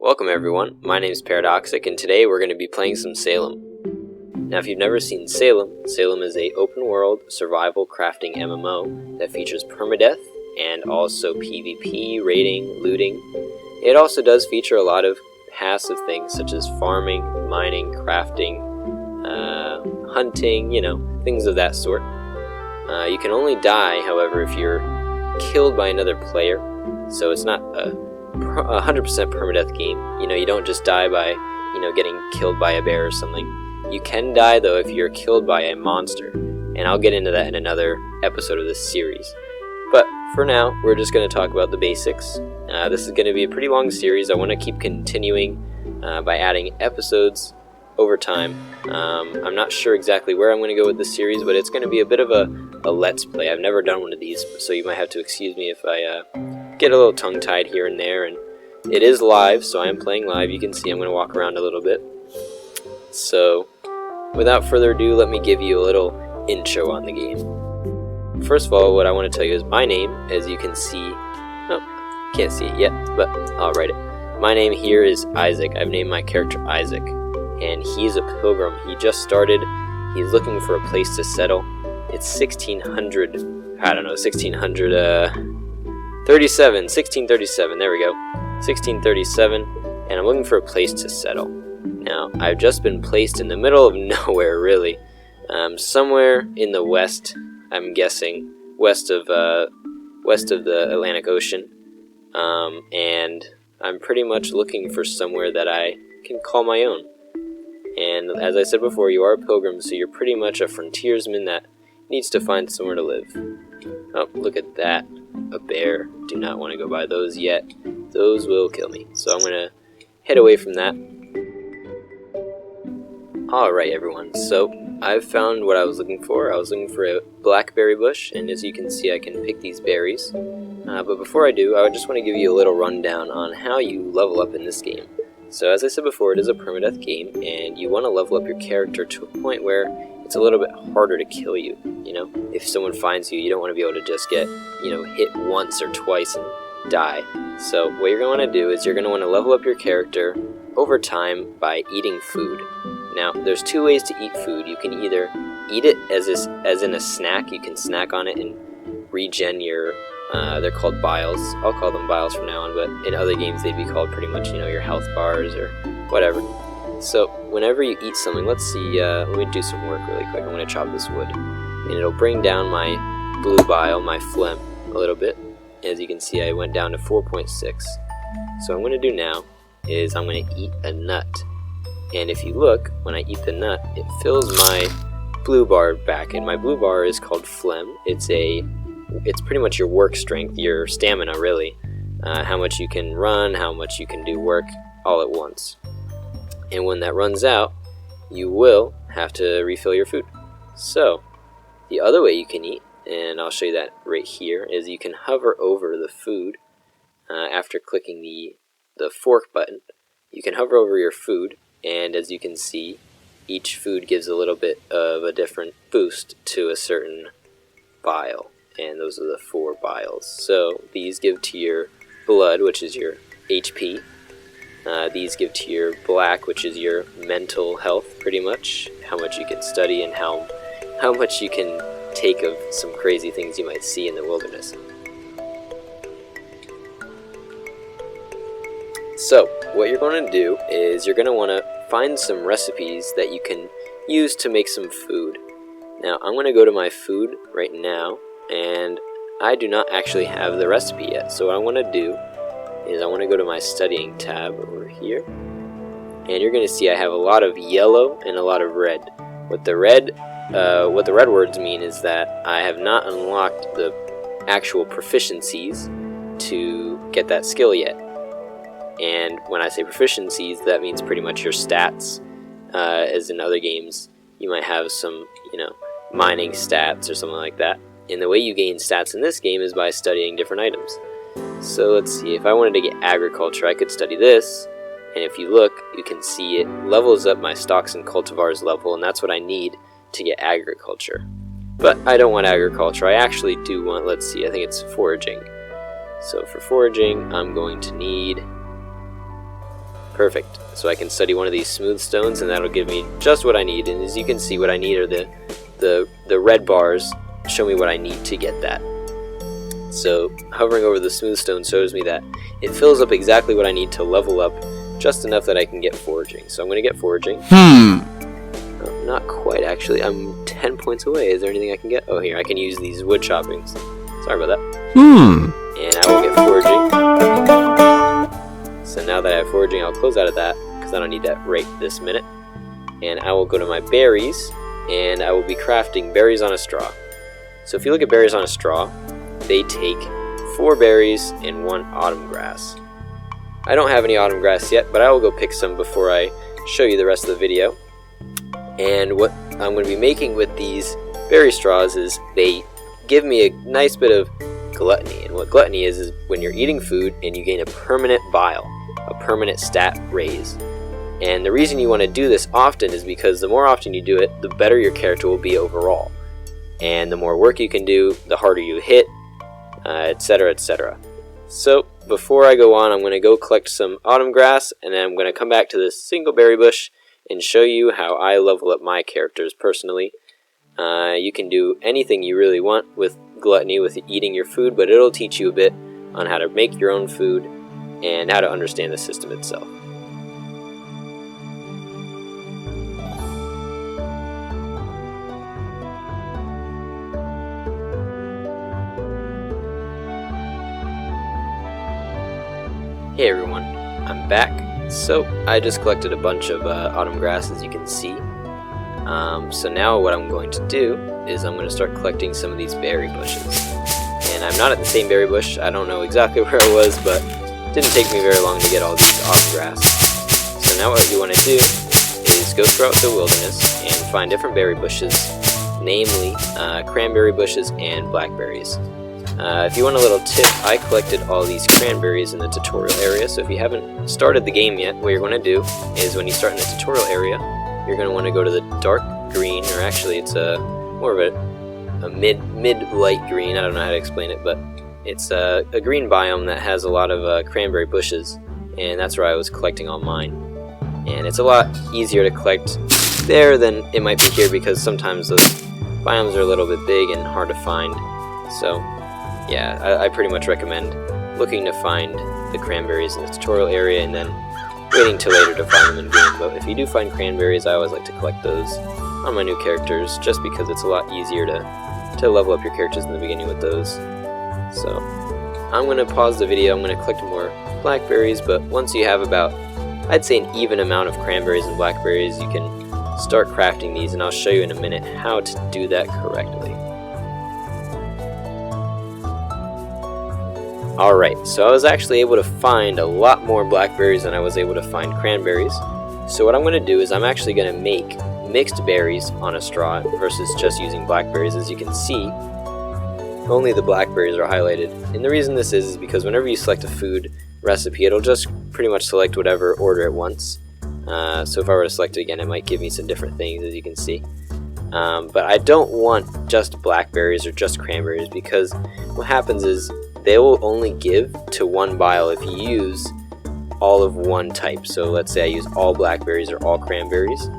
Welcome everyone, my name is Paradoxic and today we're going to be playing some Salem. Now if you've never seen Salem, Salem is a open world survival crafting MMO that features permadeath and also PvP, raiding, looting. It also does feature a lot of passive things such as farming, mining, crafting, hunting, things of that sort. You can only die, however, if you're killed by another player, so it's not a 100% permadeath game. You don't just die by, getting killed by a bear or something. You can die, though, if you're killed by a monster, and I'll get into that in another episode of this series. But for now, we're just going to talk about the basics. This is going to be a pretty long series. I want to keep continuing by adding episodes over time. I'm not sure exactly where I'm going to go with this series, but it's going to be a bit of a let's play. I've never done one of these, so you might have to excuse me if I get a little tongue-tied here and there. And it is live, so I am playing live. You can see I'm going to walk around a little bit. So without further ado, let me give you a little intro on the game. First of all, what I want to tell you is my name, as you can see. Oh, can't see it yet, but I'll write it. My name here is Isaac. I've named my character Isaac, and he's a pilgrim. He just started. He's looking for a place to settle. It's 1637, there we go, 1637, and I'm looking for a place to settle. Now, I've just been placed in the middle of nowhere, really, somewhere in the west, I'm guessing, west of the Atlantic Ocean, and I'm pretty much looking for somewhere that I can call my own. And as I said before, you are a pilgrim, so you're pretty much a frontiersman that needs to find somewhere to live. Oh, look at that. A bear. Do not want to go by those yet. Those will kill me. So I'm going to head away from that. Alright everyone, so I've found what I was looking for. I was looking for a blackberry bush, and as you can see I can pick these berries. But before I do, I just want to give you a little rundown on how you level up in this game. So as I said before, it is a permadeath game, and you want to level up your character to a point where it's a little bit harder to kill you. If someone finds you, you don't want to be able to just get, hit once or twice and die. So what you're going to want to do is you're going to want to level up your character over time by eating food. Now, there's two ways to eat food. You can either eat it as in a snack. You can snack on it and regen your, they're called biles. I'll call them biles from now on, but in other games they'd be called pretty much, your health bars or whatever. So whenever you eat something, let's see, let me do some work really quick. I'm going to chop this wood, and it'll bring down my blue bile, my phlegm, a little bit. As you can see, I went down to 4.6. So what I'm going to do now is I'm going to eat a nut. And if you look, when I eat the nut, it fills my blue bar back, and my blue bar is called phlegm. It's pretty much your work strength, your stamina really, how much you can run, how much you can do work all at once. And when that runs out, you will have to refill your food. So the other way you can eat, and I'll show you that right here, is you can hover over the food after clicking the fork button. You can hover over your food, and as you can see, each food gives a little bit of a different boost to a certain bile, and those are the 4 biles. So these give to your blood, which is your HP. These give to your black, which is your mental health, pretty much, how much you can study and how much you can take of some crazy things you might see in the wilderness. So what you're going to do is you're going to want to find some recipes that you can use to make some food. Now I'm going to go to my food right now, and I do not actually have the recipe yet. So what I want to do is I want to go to my studying tab over here, and you're going to see I have a lot of yellow and a lot of red. What the red words mean is that I have not unlocked the actual proficiencies to get that skill yet. And when I say proficiencies, that means pretty much your stats. As in other games, you might have some, mining stats or something like that. And the way you gain stats in this game is by studying different items. So let's see, if I wanted to get agriculture, I could study this, and if you look, you can see it levels up my stocks and cultivars level, and that's what I need to get agriculture. But I don't want agriculture, I actually do want, let's see, I think it's foraging. So for foraging, I'm going to need Perfect. So I can study one of these smooth stones, and that'll give me just what I need. And as you can see, what I need are the red bars show me what I need to get that. So hovering over the smooth stone shows me that it fills up exactly what I need to level up, just enough that I can get foraging. So I'm going to get foraging. Not quite, actually. I'm 10 points away. Is there anything I can get? Oh, here, I can use these wood choppings. Sorry about that. And I will get foraging. So now that I have foraging, I'll close out of that, because I don't need that right this minute. And I will go to my berries, and I will be crafting berries on a straw. So if you look at berries on a straw, they take 4 berries and 1 autumn grass. I don't have any autumn grass yet, but I will go pick some before I show you the rest of the video. And what I'm going to be making with these berry straws is they give me a nice bit of gluttony. And what gluttony is when you're eating food and you gain a permanent bile, a permanent stat raise. And the reason you want to do this often is because the more often you do it, the better your character will be overall. And the more work you can do, the harder you hit, etc., etc. So before I go on, I'm going to go collect some autumn grass, and then I'm going to come back to this single berry bush and show you how I level up my characters personally. You can do anything you really want with gluttony, with eating your food, but it'll teach you a bit on how to make your own food and how to understand the system itself. Hey everyone, I'm back. So I just collected a bunch of autumn grass, as you can see. So now what I'm going to do is I'm going to start collecting some of these berry bushes. And I'm not at the same berry bush. I don't know exactly where I was, but it didn't take me very long to get all these autumn grass. So now what you want to do is go throughout the wilderness and find different berry bushes, namely cranberry bushes and blackberries. If you want a little tip, I collected all these cranberries in the tutorial area, so if you haven't started the game yet, what you're going to do is when you start in the tutorial area, you're going to want to go to the dark green, or actually it's more of a mid-light green, I don't know how to explain it, but it's a green biome that has a lot of cranberry bushes, and that's where I was collecting all mine. And it's a lot easier to collect there than it might be here, because sometimes those biomes are a little bit big and hard to find, so yeah, I pretty much recommend looking to find the cranberries in the tutorial area and then waiting till later to find them in game. But if you do find cranberries, I always like to collect those on my new characters, just because it's a lot easier to level up your characters in the beginning with those. So I'm going to pause the video, I'm going to collect more blackberries, but once you have about, I'd say, an even amount of cranberries and blackberries, you can start crafting these, and I'll show you in a minute how to do that correctly. Alright, so I was actually able to find a lot more blackberries than I was able to find cranberries. So what I'm going to do is I'm actually going to make mixed berries on a straw versus just using blackberries. As you can see, only the blackberries are highlighted. And the reason this is because whenever you select a food recipe, it'll just pretty much select whatever order it wants. So if I were to select it again, it might give me some different things, as you can see. But I don't want just blackberries or just cranberries, because what happens is they will only give to one bile if you use all of one type. So let's say I use all blackberries or all cranberries.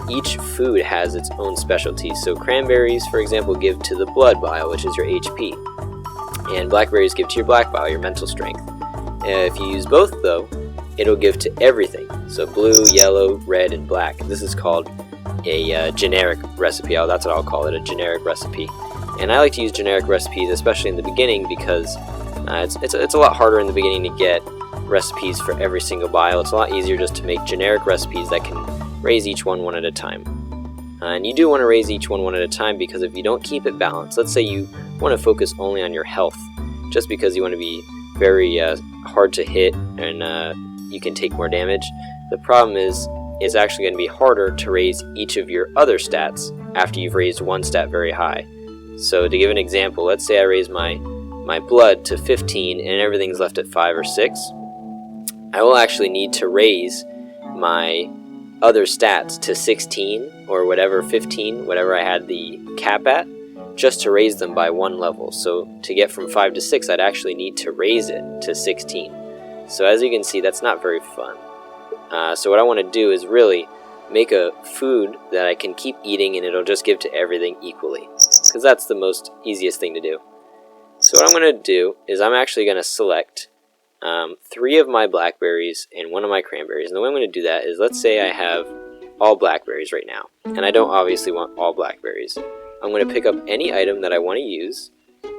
Each food has its own specialty. So cranberries, for example, give to the blood bile, which is your HP. And blackberries give to your black bile, your mental strength. If you use both, though, it'll give to everything. So blue, yellow, red, and black. This is called a generic recipe. That's what I'll call it, a generic recipe. And I like to use generic recipes, especially in the beginning, because it's a lot harder in the beginning to get recipes for every single bile. It's a lot easier just to make generic recipes that can raise each one at a time. And you do want to raise each one at a time, because if you don't keep it balanced, let's say you want to focus only on your health, just because you want to be very hard to hit and you can take more damage, the problem is it's actually going to be harder to raise each of your other stats after you've raised one stat very high. So to give an example, let's say I raise my blood to 15 and everything's left at 5 or 6. I will actually need to raise my other stats to 16 or whatever, 15, whatever I had the cap at, just to raise them by one level. So to get from 5 to 6, I'd actually need to raise it to 16. So as you can see, that's not very fun. So what I want to do is really make a food that I can keep eating and it'll just give to everything equally, because that's the most easiest thing to do. So what I'm going to do is I'm actually going to select 3 of my blackberries and 1 of my cranberries. And the way I'm going to do that is, let's say I have all blackberries right now, and I don't obviously want all blackberries. I'm going to pick up any item that I want to use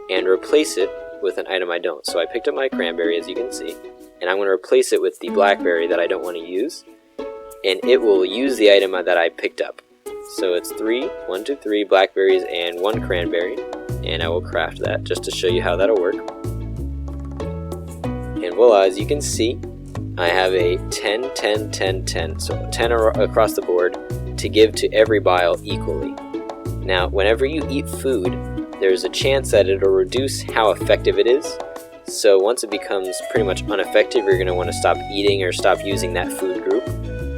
and replace it with an item I don't. So I picked up my cranberry, as you can see, and I'm going to replace it with the blackberry that I don't want to use, and it will use the item that I picked up. So it's 1, 2, 3 blackberries and 1 cranberry, and I will craft that just to show you how that'll work. And voila, as you can see, I have a 10, 10, 10, 10, so 10 across the board to give to every bile equally. Now, whenever you eat food, there's a chance that it'll reduce how effective it is. So once it becomes pretty much ineffective, you're going to want to stop eating or stop using that food group.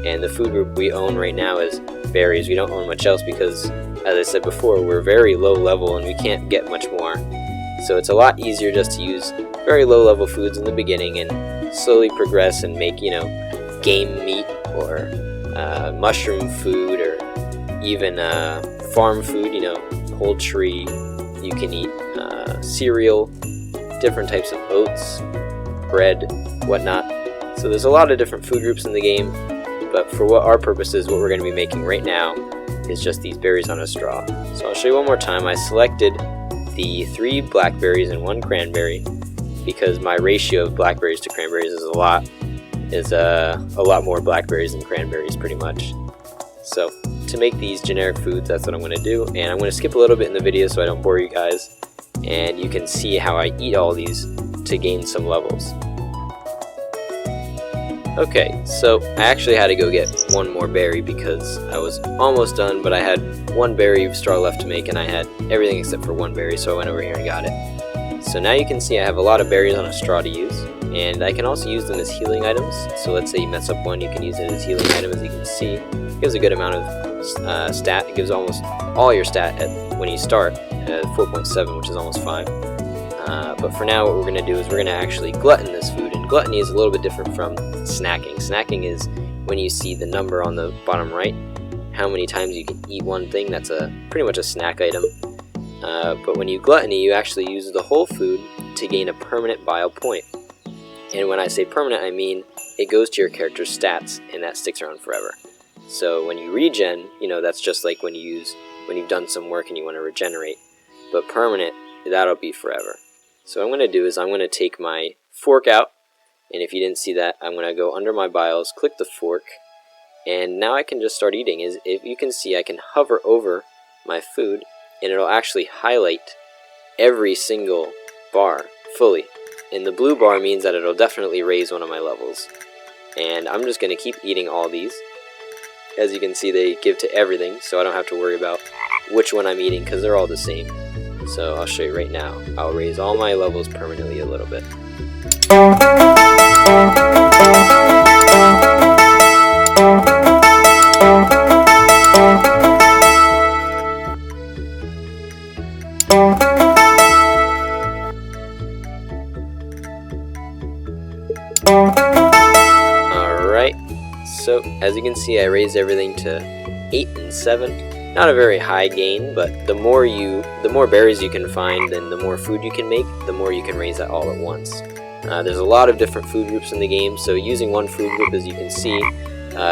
And the food group we own right now is berries. We don't own much else because, as I said before, we're very low level and we can't get much more. So it's a lot easier just to use very low level foods in the beginning and slowly progress and make, game meat or mushroom food or even farm food, poultry. You can eat cereal, different types of oats, bread, whatnot. So there's a lot of different food groups in the game, but for what our purposes, what we're going to be making right now is just these berries on a straw. So I'll show you one more time. I selected the 3 blackberries and 1 cranberry because my ratio of blackberries to cranberries is a lot more blackberries than cranberries, pretty much. So to make these generic foods, that's what I'm going to do, and I'm going to skip a little bit in the video so I don't bore you guys, and you can see how I eat all these to gain some levels. Okay, so I actually had to go get 1 more berry because I was almost done, but I had 1 berry straw left to make and I had everything except for 1 berry, so I went over here and got it. So now you can see I have a lot of berries on a straw to use, and I can also use them as healing items. So let's say you mess up one, you can use it as healing item. As you can see, it gives a good amount of stat. It gives almost all your stat when you start at 4.7, which is almost 5. But for now, what we're going to do is we're going to actually glutton this food, and gluttony is a little bit different from snacking. Snacking is when you see the number on the bottom right, how many times you can eat one thing. That's pretty much a snack item. But when you gluttony, you actually use the whole food to gain a permanent bile point. And when I say permanent, I mean it goes to your character's stats, and that sticks around forever. So when you regen, that's just like when you've done some work and you want to regenerate. But permanent, that'll be forever. So what I'm going to do is I'm going to take my fork out, and if you didn't see that, I'm going to go under my biles, click the fork, and now I can just start eating. If you can see, I can hover over my food, and it'll actually highlight every single bar fully. And the blue bar means that it'll definitely raise one of my levels. And I'm just going to keep eating all these. As you can see, they give to everything, so I don't have to worry about which one I'm eating because they're all the same. So I'll show you right now. I'll raise all my levels permanently a little bit. Alright, so as you can see, I raised everything to 8 and 7. Not a very high gain, but the more berries you can find and the more food you can make, the more you can raise that all at once. There's a lot of different food groups in the game, so using one food group, as you can see,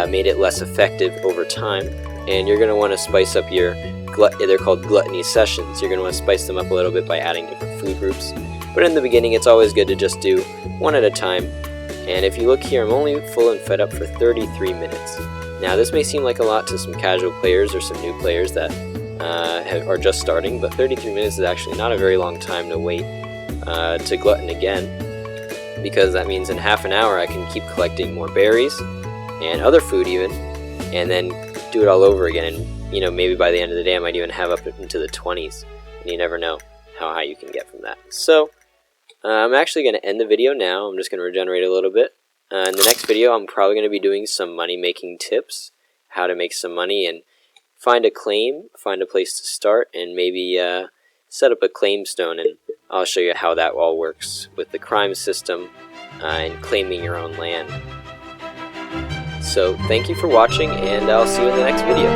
made it less effective over time. And you're going to want to spice up your, they're called gluttony sessions. You're going to want to spice them up a little bit by adding different food groups. But in the beginning, it's always good to just do one at a time. And if you look here, I'm only full and fed up for 33 minutes. Now this may seem like a lot to some casual players or some new players that are just starting, but 33 minutes is actually not a very long time to wait to glutton again, because that means in half an hour I can keep collecting more berries and other food even, and then do it all over again. And maybe by the end of the day I might even have up into the 20s, and you never know how high you can get from that. So I'm actually going to end the video now. I'm just going to regenerate a little bit. In the next video, I'm probably going to be doing some money-making tips, how to make some money and find a claim, find a place to start, and maybe set up a claim stone, and I'll show you how that all works with the crime system and claiming your own land. So thank you for watching, and I'll see you in the next video.